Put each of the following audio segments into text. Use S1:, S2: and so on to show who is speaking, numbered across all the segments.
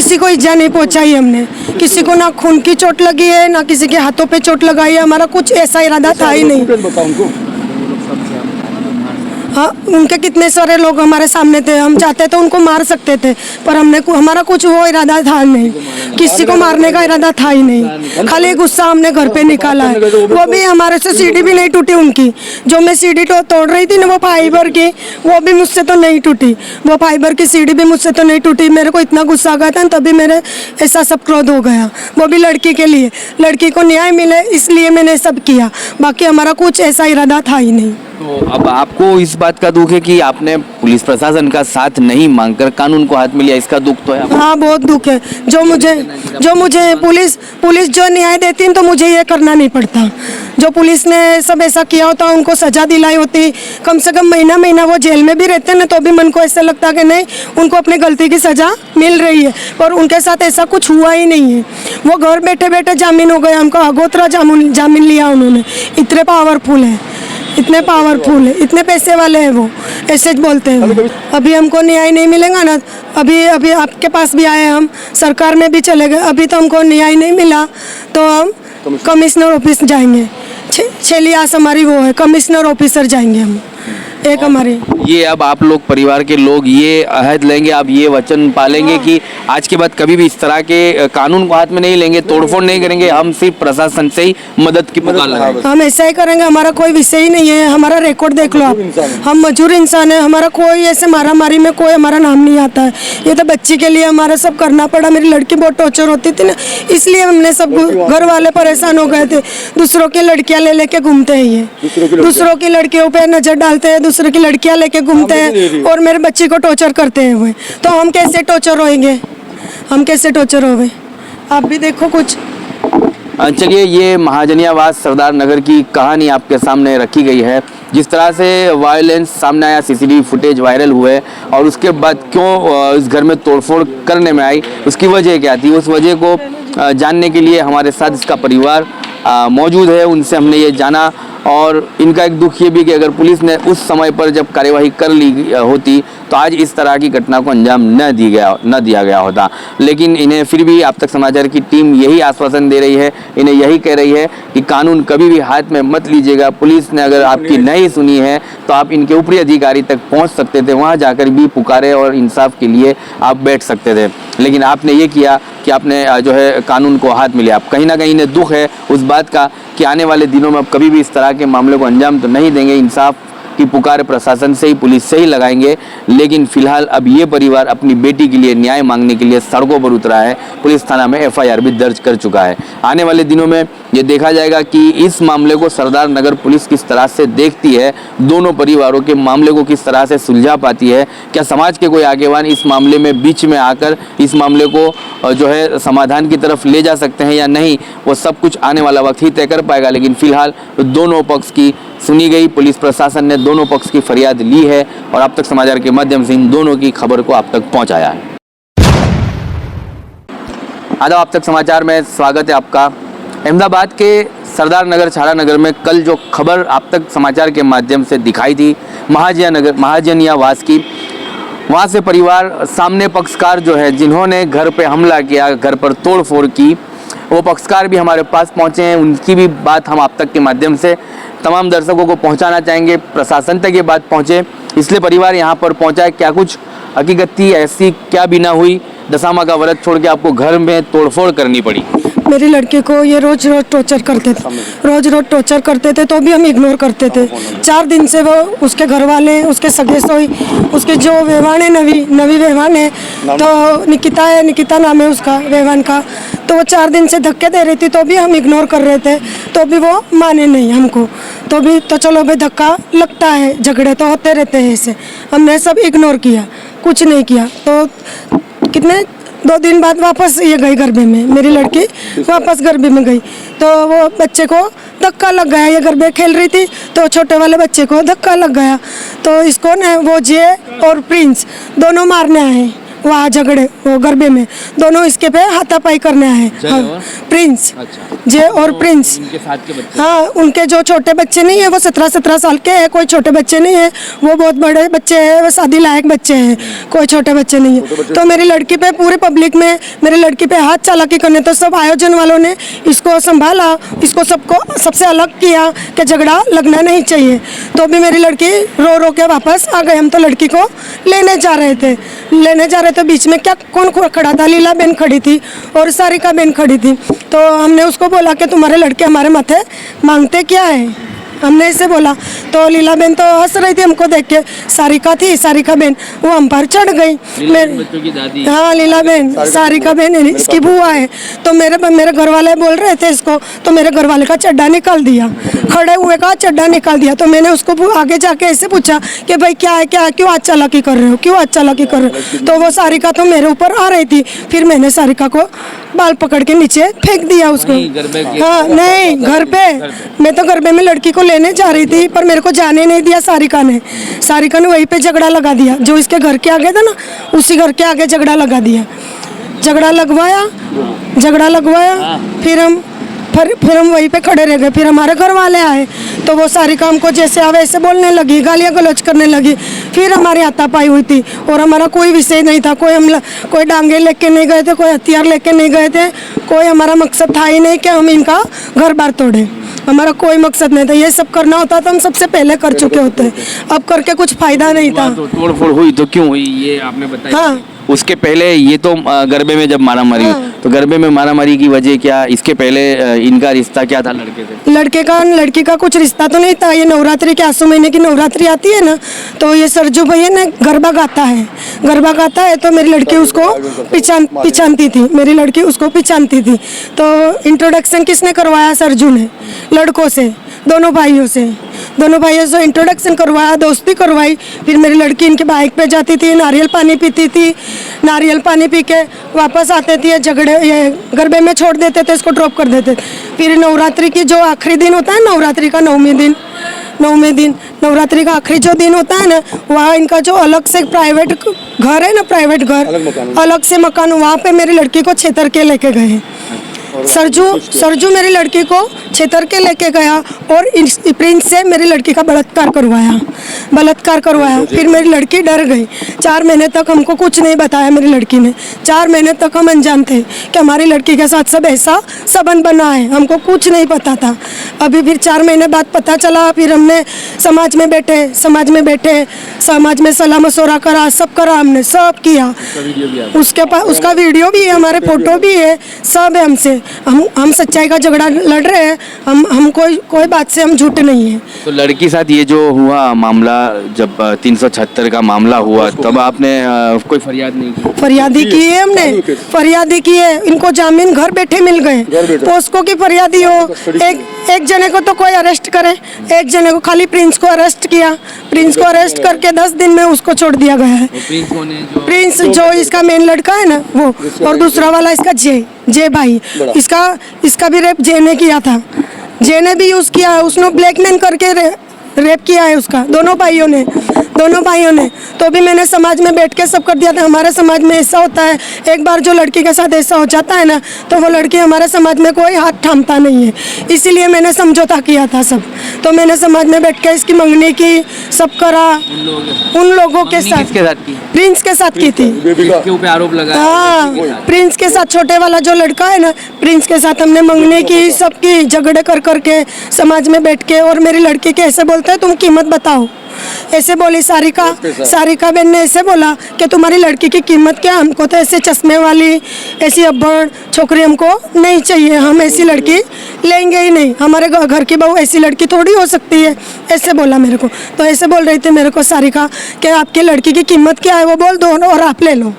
S1: किसी को इजा नहीं पहुंचाई हमने, किसी को ना खून की चोट लगी है ना किसी के हाथों पे चोट लगाई है। हमारा कुछ ऐसा इरादा था ही नहीं। हाँ, उनके कितने सारे लोग हमारे सामने थे, हम चाहते तो उनको मार सकते थे, पर हमारा कुछ वो इरादा था नहीं, किसी को मारने का इरादा था ही नहीं। खाली गुस्सा हमने घर पे निकाला है। वो भी हमारे से सीढ़ी भी नहीं टूटी उनकी, जो मैं सीढ़ी तोड़ रही थी ना वो फाइबर की, वो भी मुझसे तो नहीं टूटी, वो फाइबर की सीढ़ी भी मुझसे तो नहीं टूटी। मेरे को इतना गुस्सा आ गया था तभी मेरे ऐसा सब क्रोध हो गया, वो भी लड़की के लिए, लड़की को न्याय मिले इसलिए मैंने सब किया, बाकी हमारा कुछ ऐसा इरादा था ही नहीं।
S2: तो अब आपको इस बात का दुख है कि आपने पुलिस प्रशासन का साथ नहीं मांगकर कानून को हाथ में लिया, इसका दुख तो है?
S1: हाँ, बहुत दुख है। जो मुझे पुलिस जो न्याय देती है तो मुझे ये करना नहीं पड़ता। जो पुलिस ने सब ऐसा किया होता, उनको सजा दिलाई होती, कम से कम महीना वो जेल में भी रहते ना, तो भी मन को ऐसा लगता कि नहीं, उनको अपनी गलती की सजा मिल रही है, पर उनके साथ ऐसा कुछ हुआ ही नहीं है। वो घर बैठे बैठे जामीन हो गया, उनका अगोतरा जामीन लिया उन्होंने। इतने पावरफुल है, इतने पावरफुल है, इतने पैसे वाले हैं वो, ऐसे बोलते हैं। अभी हमको न्याय नहीं मिलेगा ना, अभी आपके पास भी आए, हम सरकार में भी चले गए, अभी तो हमको न्याय नहीं मिला तो हम कमिश्नर ऑफिस जाएंगे। छेलियास हमारी वो है, कमिश्नर ऑफिसर जाएंगे हम, एक हमारी।
S2: ये अब आप लोग परिवार के लोग ये अहद लेंगे, आप ये वचन पालेंगे कि आज के बाद कभी भी इस तरह के कानून को हाथ में नहीं लेंगे, तोड़फोड़ नहीं करेंगे, हम सिर्फ प्रशासन से ही मदद की पुकार लगाएंगे।
S1: हम ऐसा ही करेंगे, हमारा कोई विषय ही नहीं है। हमारा रिकॉर्ड देख लो आप, हम मजदूर इंसान है, हमारा कोई ऐसे मारामारी में कोई हमारा नाम नहीं आता है। ये तो बच्ची के लिए हमारा सब करना पड़ा, मेरी लड़की बहुत टॉर्चर होती थी ना, इसलिए हमने सब घर वाले परेशान हो गए थे। दूसरों की लड़कियां ले लेके घूमते हैं, ये दूसरों की लड़कियों पे नजर डालते हैं, दूसरों की लड़कियां लेके घूमते हैं और मेरे बच्ची को टॉर्चर करते हैं हुए, तो हम कैसे टॉर्चर होएंगे, हम कैसे टॉर्चर हो गए? आप भी देखो कुछ।
S2: चलिए, ये महाजनियावास सरदार नगर की कहानी आपके सामने रखी गई है। जिस तरह से वायलेंस सामने आया, सीसीटीवी फुटेज वायरल हुए और उसके बाद क्यों इस घर में तोड़फोड़ करने में आई, उसकी वजह क्या थी, उस वजह को जानने के लिए हमारे साथ इसका परिवार मौजूद है। उनसे हमने ये जाना और इनका एक दुख ये भी कि अगर पुलिस ने उस समय पर जब कार्यवाही कर ली होती तो आज इस तरह की घटना को अंजाम न दिया गया होता। लेकिन इन्हें फिर भी आप तक समाचार की टीम यही आश्वासन दे रही है, इन्हें यही कह रही है कि कानून कभी भी हाथ में मत लीजिएगा। पुलिस ने अगर आपकी नहीं सुनी है तो आप इनके ऊपरी अधिकारी तक पहुंच सकते थे, वहां जाकर भी पुकारे और इंसाफ के लिए आप बैठ सकते थे, लेकिन आपने ये किया कि आपने जो है कानून को हाथ में लिया। कहीं ना कहीं इन्हें दुख है उस बात का कि आने वाले दिनों में अब कभी भी इस तरह के मामले को अंजाम तो नहीं देंगे, इंसाफ की पुकार प्रशासन से ही, पुलिस से ही लगाएंगे। लेकिन फिलहाल अब ये परिवार अपनी बेटी के लिए न्याय मांगने के लिए सड़कों पर उतरा है, पुलिस थाना में एफआईआर भी दर्ज कर चुका है। आने वाले दिनों में ये देखा जाएगा कि इस मामले को सरदार नगर पुलिस किस तरह से देखती है, दोनों परिवारों के मामले को किस तरह से सुलझा पाती है, क्या समाज के कोई आगेवान इस मामले में बीच में आकर इस मामले को जो है समाधान की तरफ ले जा सकते हैं या नहीं, वो सब कुछ आने वाला वक्त ही तय कर पाएगा। लेकिन फिलहाल दोनों पक्ष की सुनी गई, पुलिस प्रशासन ने दोनों पक्ष की फरियाद ली है और अब तक समाचार के माध्यम से इन दोनों की खबर को आप तक पहुंचाया है। आदाब, आप तक समाचार में स्वागत है आपका। अहमदाबाद के सरदार नगर छाड़ा नगर में कल जो खबर आप तक समाचार के माध्यम से दिखाई थी महाजनियावास की, वहाँ से परिवार सामने पक्षकार जो है जिन्होंने घर पे हमला किया, घर पर तोड़फोड़ की, वो पक्षकार भी हमारे पास पहुँचे हैं। उनकी भी बात हम आप तक के माध्यम से तमाम दर्शकों को पहुंचाना चाहेंगे, प्रशासन तक ये बात पहुंचे इसलिए परिवार यहाँ पर पहुंचा है। क्या कुछ हकीकत थी, ऐसी क्या बिना हुई दशामा का व्रत छोड़ के आपको घर में तोड़फोड़ करनी पड़ी?
S1: मेरी लड़की को ये रोज टॉर्चर करते थे, रोज टॉर्चर करते थे, तो भी हम इग्नोर करते थे। 4 दिन से वो उसके घर वाले, उसके सगे सोई, उसके जो वेवान है, नवी वेवान है, तो निकिता नाम है उसका वेवान का, तो वो 4 दिन से धक्के दे रही थी, तो भी हम इग्नोर कर रहे थे, तो भी वो माने नहीं हमको, तो भी तो चलो भाई धक्का लगता है, झगड़े तो होते रहते हैं, ऐसे हमने सब इग्नोर किया, कुछ नहीं किया। तो कितने 2 दिन बाद वापस ये गई गरबे में, मेरी लड़की वापस गरबे में गई, तो वो बच्चे को धक्का लग गया। ये गरबे खेल रही थी तो छोटे वाले बच्चे को धक्का लग गया, तो इसको न वो जे और प्रिंस दोनों मारने आए, वहाँ झगड़े वो गरबे में दोनों इसके पे हाथापाई करने आए।
S2: जय
S1: हाँ,
S2: और?
S1: प्रिंस
S2: अच्छा।
S1: जय और प्रिंस।
S2: उनके साथ के बच्चे?
S1: हाँ, उनके जो छोटे बच्चे नहीं है वो 17-17 साल के हैं, कोई छोटे बच्चे नहीं है, वो बहुत बड़े बच्चे हैं, वो शादी लायक बच्चे हैं, कोई छोटे बच्चे नहीं है। तो मेरी लड़की पे पूरे पब्लिक में मेरी लड़की पे हाथ चालाकी करने, तो सब आयोजन वालों ने इसको संभाला, इसको सबको सबसे अलग किया कि झगड़ा लगना नहीं चाहिए। तो भी मेरी लड़की रो रो के वापस आ गए। हम तो लड़की को लेने जा रहे थे, बीच में क्या कौन खड़ा था? लीला बहन खड़ी थी और सारिका बहन खड़ी थी। तो हमने उसको बोला कि तुम्हारे लड़के हमारे माथे मांगते क्या है, हमने ऐसे बोला। तो लीला बहन तो हंस रही थी हमको देख के। सारिका बहन वो हम पर चढ़ गई।
S2: बच्चों की दादी?
S1: हाँ, लीला बहन, सारिका बहन इसकी बुआ है। तो मेरे घर वाले बोल रहे थे इसको, तो मेरे घर वाले का चड्डा निकाल दिया, खड़े हुए का चड्डा निकाल दिया। तो मैंने उसको आगे जाके ऐसे पूछा कि भाई क्या है, क्यों आज चालाकी कर रहे हो, क्यों आज चालाकी कर रहे हो? तो वो सारिका तो मेरे ऊपर आ रही थी। फिर मैंने सारिका को बाल पकड़ के नीचे फेंक दिया उसको। हाँ, नहीं, घर पे मैं तो गरबे में लड़की को लेने जा रही थी, पर मेरे को जाने नहीं दिया सारिका ने वहीं पे झगड़ा लगा दिया। जो इसके घर के आगे था ना, उसी घर के आगे झगड़ा लगा दिया, झगड़ा लगवाया। फिर हम वहीं पे खड़े रह गए। फिर हमारे घर वाले आए तो वो सारिका हमको जैसे आवे ऐसे बोलने लगी, गालियाँ गलौज करने लगी। फिर हमारी हाथापाई हुई थी और हमारा कोई विषय नहीं था, कोई डांगे लेके नहीं गए थे, कोई हथियार लेके नहीं गए थे, कोई हमारा मकसद था ही नहीं कि हम इनका घर बार तोड़े। हमारा कोई मकसद नहीं था। ये सब करना होता तो हम सबसे पहले कर चुके होते, अब करके कुछ फायदा नहीं था।
S2: तो तोड़ फोड़ हुई तो क्यों हुई ये आपने बताया?
S1: हाँ,
S2: उसके पहले ये तो गरबे में जब मारामारी हुई,
S1: हाँ।
S2: तो गरबे में मारामारी की वजह क्या? इसके पहले इनका रिश्ता क्या था लड़के से?
S1: लड़की का कुछ रिश्ता तो नहीं था। ये नवरात्रि के आसू महीने की नवरात्रि आती है ना, तो ये सरजू भैया ने गरबा गाता है तो मेरी लड़की उसको पिछानती थी, मेरी लड़की उसको पिछानती थी। तो इंट्रोडक्शन किसने करवाया? सरजू ने लड़कों से, दोनों भाइयों से इंट्रोडक्शन करवाया, दोस्ती करवाई। फिर मेरी लड़की इनके बाइक पे जाती थी, नारियल पानी पीती थी, नारियल पानी पी के वापस आते थे, ये गरबे में छोड़ देते थे, इसको ड्रॉप कर देते। फिर नवरात्रि की जो आखिरी दिन होता है, नवरात्रि का नौवें दिन नवरात्रि का आखिरी जो दिन होता है ना, वहाँ इनका जो अलग से प्राइवेट घर है ना, प्राइवेट घर अलग से मकान, वहाँ पे मेरी लड़की को छेतर के लेके गए। सरजू मेरी लड़की को छेतर के लेके गया और प्रिंस से मेरी लड़की का बलात्कार करवाया। फिर मेरी लड़की डर गई। 4 महीने तक हमको कुछ नहीं बताया मेरी लड़की ने। 4 महीने तक हम अनजान थे कि हमारी लड़की के साथ सब ऐसा संबंध बना है, हमको कुछ नहीं पता था। अभी फिर 4 महीने बाद पता चला। फिर हमने समाज में बैठे समाज में सलाह मशवरा करा, सब करा, हमने सब किया। उसके पास उसका वीडियो भी है, हमारे फोटो भी है, सब है हमसे। हम सच्चाई का झगड़ा लड़ रहे हैं, हम कोई बात से हम झूठे नहीं है।
S2: तो लड़की साथ ये जो हुआ मामला, जब 376 का मामला हुआ, तब आपने कोई फरियाद नहीं की?
S1: फरियादी की है हमने, फरियादी की है। इनको जामीन घर बैठे मिल गए। पोस्को की फरियादी हो, एक जने को तो कोई अरेस्ट करे, एक जने को खाली प्रिंस को अरेस्ट किया। प्रिंस को अरेस्ट करके 10 दिन में उसको छोड़ दिया गया है। प्रिंस जो इसका मेन लड़का है ना वो, और दूसरा वाला इसका जय भाई, इसका भी रेप जय ने किया था। जय ने भी यूज किया, उसने ब्लैकमेल करके रेप किया है उसका, दोनों भाइयों ने। तो भी मैंने समाज में बैठ के सब कर दिया था। हमारे समाज में ऐसा होता है, एक बार जो लड़की के साथ ऐसा हो जाता है ना, तो वो लड़की हमारे समाज में कोई हाथ थामता नहीं है। इसीलिए मैंने समझौता किया था सब। तो मैंने समाज में बैठ के इसकी मंगनी की, सब करा उन लोगों के साथ। प्रिंस के साथ की थी।
S2: इसके ऊपर आरोप लगा?
S1: हाँ, प्रिंस के साथ, छोटे वाला जो लड़का है ना, प्रिंस के साथ हमने मंगनी की, सबकी झगड़े कर करके समाज में बैठ के। और मेरी लड़की के ऐसे बोलते हैं, तुम कीमत बताओ, ऐसे बोली सारिका बहन ने ऐसे बोला कि तुम्हारी लड़की की कीमत क्या? हमको तो ऐसे चश्मे वाली, ऐसी अब्बड़ छोकरी हमको नहीं चाहिए, हम ऐसी लड़की लेंगे ही नहीं, हमारे घर की बहू ऐसी लड़की थोड़ी हो सकती है, ऐसे बोला मेरे को। तो ऐसे बोल रही थी मेरे को सारिका कि आपकी लड़की की कीमत क्या है वो बोल दो और आप ले लो।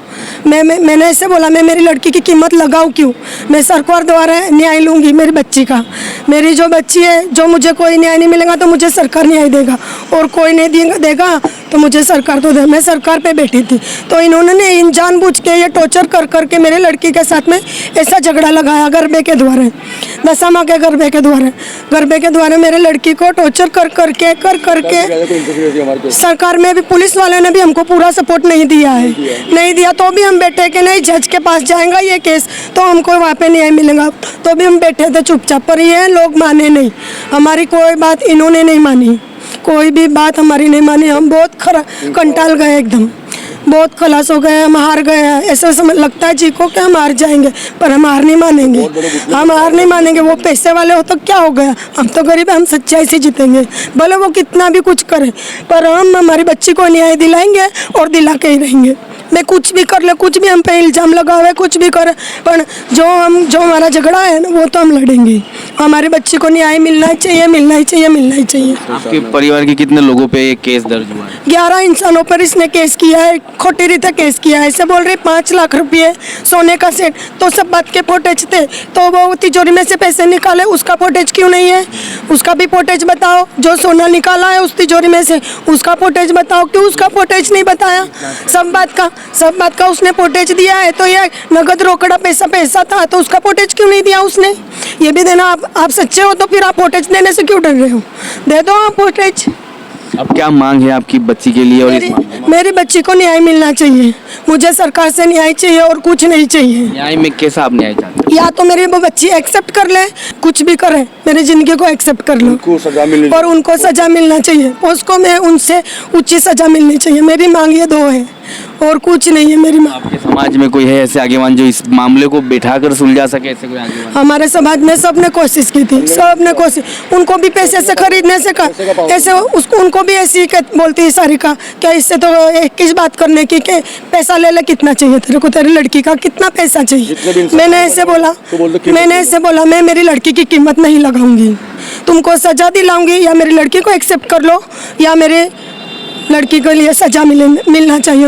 S1: मैंने ऐसे बोला, मैं मेरी लड़की की कीमत लगाऊं क्यों? मैं सरकार द्वारा न्याय लूंगी मेरी बच्ची का। मेरी जो बच्ची है, जो मुझे कोई न्याय नहीं मिलेगा तो मुझे सरकार न्याय देगा, और कोई नहीं देगा तो मुझे सरकार तो दे, मैं सरकार पे बैठी थी। तो इन्होंने इन जानबूझ के ये टॉर्चर कर करके मेरे लड़की के साथ में ऐसा झगड़ा लगाया गरबे के द्वारा, दशमा के गरबे के द्वारा मेरे लड़की को टॉर्चर कर करके सरकार में भी पुलिस वाले ने भी हमको पूरा सपोर्ट नहीं दिया है, नहीं दिया तो भी हम बैठे कि नहीं जज के पास जाएगा ये केस तो हमको वहाँ पे न्याय मिलेगा, तो भी हम बैठे थे चुपचाप। पर ये लोग माने नहीं, हमारी कोई बात इन्होंने नहीं मानी, कोई भी बात हमारी नहीं मानी। हम बहुत कंटाल गए, एकदम बहुत खलास हो गए, हम हार गए। ऐसा समझ लगता है जी को कि हम हार जाएंगे, पर हम हार नहीं मानेंगे, हम हार नहीं मानेंगे। वो पैसे वाले हो तो क्या हो गया, हम तो गरीब हैं, हम सच्चाई से जीतेंगे, भले वो कितना भी कुछ करे, पर हम हमारी बच्ची को न्याय दिलाएंगे और दिला के ही रहेंगे। मैं कुछ भी कर ले, कुछ भी हम पे इल्ज़ाम लगावे, कुछ भी करे, पर जो हमारा झगड़ा है ना वो तो हम लड़ेंगे। हमारी बच्ची को न्याय मिलना ही चाहिए, मिलना ही चाहिए, मिलना ही चाहिए।
S2: आपके परिवार के कितने लोगों पे ये केस दर्ज हुआ है?
S1: 11 इंसानों पर इसने केस किया है, खोटी रीते केस किया है। ऐसे बोल रहे 5 लाख रुपये सोने का सेट, तो सब बात के फोटेज थे, तो वो तिजोरी में से पैसे निकाले, उसका फोटेज क्यों नहीं है? उसका भी फोटेज बताओ। जो सोना निकाला है उस तिजोरी में से उसका फोटेज बताओ, क्यों उसका फोटेज नहीं बताया? सब बात का उसने फोटेज दिया है, तो ये नगद रोकड़ा पैसा था, तो उसका फोटेज क्यों नहीं दिया उसने? ये भी देना। आप सच्चे हो तो फिर आप फोटेज देने से क्यों डर रहे हो? दे दो आप फोटेज।
S2: अब क्या मांग है आपकी बच्ची के लिए? और
S1: मेरी बच्ची को न्याय मिलना चाहिए, मुझे सरकार से न्याय चाहिए और कुछ नहीं चाहिए।
S2: न्याय में कैसा आप न्याय चाहते हैं?
S1: या तो मेरी वो बच्ची एक्सेप्ट कर ले, कुछ भी करे, मेरी जिंदगी को एक्सेप्ट कर लो, और उनको सजा मिलना चाहिए, उसको मैं उनसे उचित सजा मिलनी चाहिए। मेरी मांग ये 2 है और कुछ नहीं है मेरी मांग।
S2: आपके समाज में कोई है ऐसे आगेवान जो इस मामले को बिठाकर सुलझा सके? ऐसे कोई आगेवान?
S1: हमारे समाज में सबने कोशिश की थी, सबने कोशिश, उनको भी पैसे से खरीदने से ऐसे उसको उनको भी ऐसी बोलती है सारिका, क्या इससे तो किस बात करने की कि पैसा ले ले, कितना चाहिए तेरे को, तेरी लड़की का कितना पैसा चाहिए? मैंने ऐसे बोला मैं मेरी लड़की की कीमत नहीं लगाऊंगी, तुमको सजा दिलाऊंगी, या मेरी लड़की को एक्सेप्ट कर लो, या मेरे लड़की के लिए सजा मिलना चाहिए।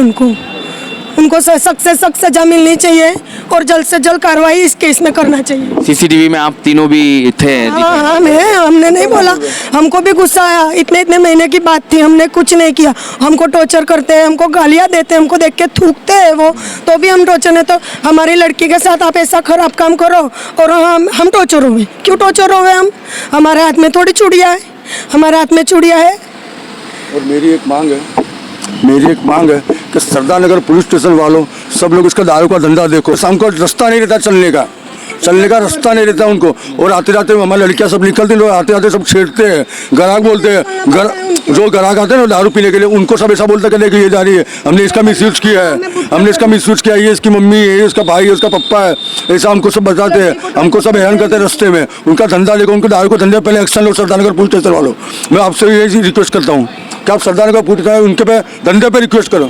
S1: उनको सख्त से सख्त सजा मिलनी चाहिए और जल्द से जल्द कार्रवाई इस केस में करना चाहिए।
S2: सीसीटीवी में आप तीनों भी थे?
S1: हाँ, हमने नहीं बोला, हमको भी गुस्सा आया, इतने महीने की बात थी, हमने कुछ नहीं किया। हमको टॉर्चर करते हैं, हमको गालियाँ देते हैं, हमको देख के थूकते हैं वो, तो भी हम टॉर्चर नहीं। तो हमारी लड़की के साथ आप ऐसा खराब काम करो और हम टॉर्चर हुए, क्यों टॉर्चर हुए? हमारे हाथ में थोड़ी चूड़िया है, हमारे हाथ में चूड़िया है।
S3: और मेरी एक मांग है कि सरदार नगर पुलिस स्टेशन वालों सब लोग इसका दारू का धंधा देखो, शाम को रास्ता नहीं रहता चलने का रास्ता नहीं रहता उनको, और आते जाते हमारी लड़कियां सब निकलती, लोग आते आते सब छेड़ते हैं, ग्राहक बोलते हैं, जो ग्राहक आते हैं ना दारू पीने के लिए, उनको सब ऐसा बोलते हैं कि ये जा रही है, हमने इसका मिसयूज किया है, ये इसकी मम्मी है, ये इसका भाई है, इसका पप्पा है, ऐसा हमको सब बताते हैं, हमको सब हैरान करते हैं रास्ते में। उनका धंधा देखो, उनके दारू का धंधे पहले एक्शन लो सरदार नगर पुलिस स्टेशन वालों। मैं आपसे यही रिक्वेस्ट करता हूँ कि आप सरदार नगर पुलिस उनके पे धंधे पे रिक्वेस्ट करो,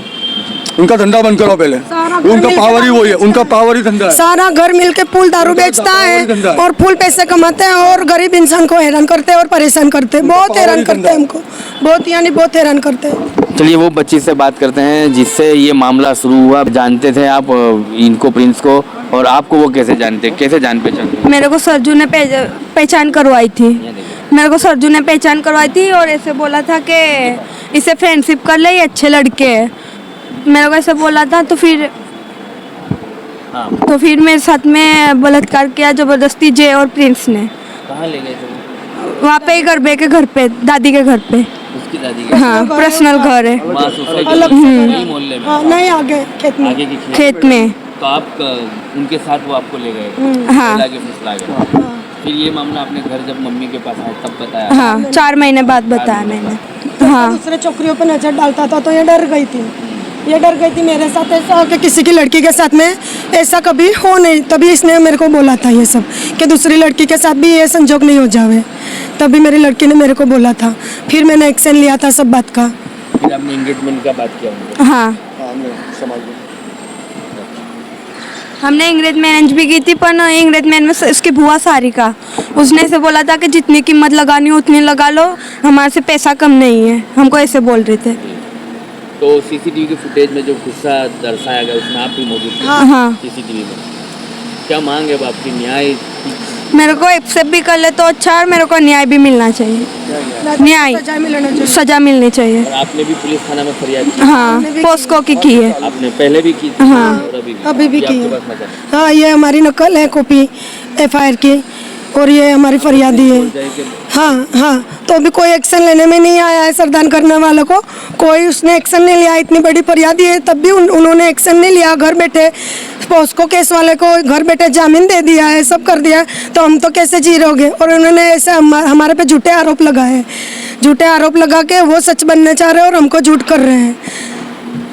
S3: उनका धंधा बंद करो पहले, उनका पावर ही वही है, उनका पावर ही धंधा है।
S1: सारा घर मिलके फुल दारू बेचता है और फुल पैसे कमाते हैं और गरीब इंसान को हैरान करते हैं और परेशाान करते हैं, बहुत हैरान करते हैं हमको, बहुत हैरान करते हैं।
S2: चलिए वो बच्ची से बात करते हैं जिससे ये मामला शुरू हुआ। जानते थे आप इनको, प्रिंस को, और आपको वो कैसे जानते, कैसे जान पहचान?
S4: मेरे को सरजू ने पहचान करवाई थी, और ऐसे बोला था कि इसे फ्रेंडशिप कर ले, ये अच्छे लड़के हैं, मेरे को ऐसे बोला था। तो फिर मेरे साथ में बलात्कार किया जबरदस्ती जय और प्रिंस ने।
S2: कहाँ ले गए थे?
S4: वहाँ पे गरबे के घर पे, दादी के घर पे।
S2: उसकी दादी के?
S4: हाँ, पर्सनल घर है,
S2: मोहल्ले में?
S1: नहीं, आगे खेत में,
S4: खेत में।
S2: तो आप उनके साथ वो आपको ले गए?
S4: हाँ।
S2: फुसला गए। फिर ये मामला अपने घर जब मम्मी के पास आया तब बताया?
S4: हाँ, 4 महीने बाद बताया मैंने। हाँ,
S1: दूसरे छोकरियों पर नजर डालता था तो ये डर गई थी, मेरे साथ ऐसा कि किसी की लड़की के साथ में ऐसा कभी हो नहीं, तभी इसने मेरे को बोला था ये सब कि दूसरी लड़की के साथ भी ये संजोग नहीं हो जावे, तभी मेरी लड़की ने मेरे को बोला था। फिर मैंने एक्शन लिया था सब बात का।
S2: फिर आपने एंगेजमेंट का बात किया?
S4: हाँ, हमने एंगेजमेंट भी की थी, पर एंगेजमेंट में उसकी बुआ सारिका, उसने ऐसे बोला था कि जितनी कीमत लगानी हो उतनी लगा लो, हमारे से पैसा कम नहीं है, हमको ऐसे बोल रहे थे।
S2: तो सीसीटीवी के फुटेज में जो गुस्सा दर्शाया गया उसमें आप भी मौजूद थे?
S4: हाँ।
S2: सीसीटीवी में क्या मांग है अब आपकी? न्याय
S4: मेरे को एक्सेप्ट भी कर ले तो अच्छा, और मेरे को न्याय भी मिलना चाहिए। न्याय,
S1: सजा मिलना चाहिए।
S4: सजा मिलनी चाहिए।
S2: और आपने भी पुलिस थाना में फरियाद की?
S4: हाँ, पोस्को की है।
S2: आपने पहले भी की थी?
S4: हाँ।
S2: और
S1: अभी भी
S2: ये
S1: की
S2: आपके
S1: है।
S2: पास नकल?
S1: हाँ, ये हमारी नकल है, कॉपी FIR की, और ये हमारी फरियादी है। हाँ हाँ, तो अभी कोई एक्शन लेने में नहीं आया है सरदार करने वालों को, कोई उसने एक्शन नहीं लिया। इतनी बड़ी फरियादी है तब भी उन्होंने एक्शन नहीं लिया। घर बैठे पोस्को केस वाले को घर बैठे जामीन दे दिया है, सब कर दिया, तो हम तो कैसे जी रहोगे। और उन्होंने ऐसे हमारे पे झूठे आरोप लगाए हैं, झूठे आरोप लगा के वो सच बनना चाह रहे हैं और हमको झूठ कर रहे हैं,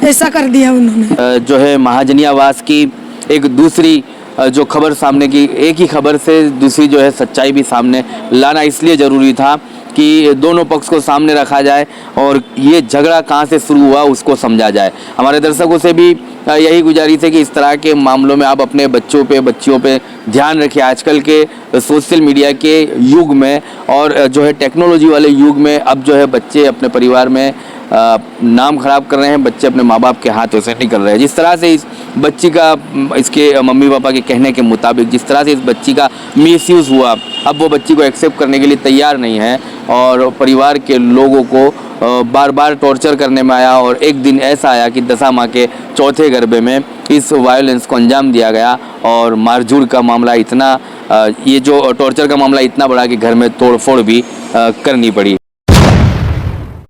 S1: ऐसा कर दिया उन्होंने।
S2: जो है महाजनी आवास की एक दूसरी जो खबर सामने की, एक ही खबर से दूसरी जो है सच्चाई भी सामने लाना इसलिए ज़रूरी था कि दोनों पक्ष को सामने रखा जाए और ये झगड़ा कहाँ से शुरू हुआ उसको समझा जाए। हमारे दर्शकों से भी यही गुजारिश है कि इस तरह के मामलों में आप अपने बच्चों पे बच्चियों पे ध्यान रखिए। आजकल के सोशल मीडिया के युग में और जो है टेक्नोलॉजी वाले युग में अब जो है बच्चे अपने परिवार में नाम खराब कर रहे हैं, बच्चे अपने माँ बाप के हाथों से निकल रहे हैं। जिस तरह से इस बच्ची का, इसके मम्मी पापा के कहने के मुताबिक जिस तरह से इस बच्ची का मिसयूज़ हुआ, अब वो बच्ची को एक्सेप्ट करने के लिए तैयार नहीं है और परिवार के लोगों को बार बार टॉर्चर करने में आया। और एक दिन ऐसा आया कि 10 माह के चौथे गर्भे में इस वायलेंस को अंजाम दिया गया और मारझूड़ का मामला इतना, ये जो टॉर्चर का मामला इतना बड़ा कि घर में तोड़ फोड़ भी करनी पड़ी।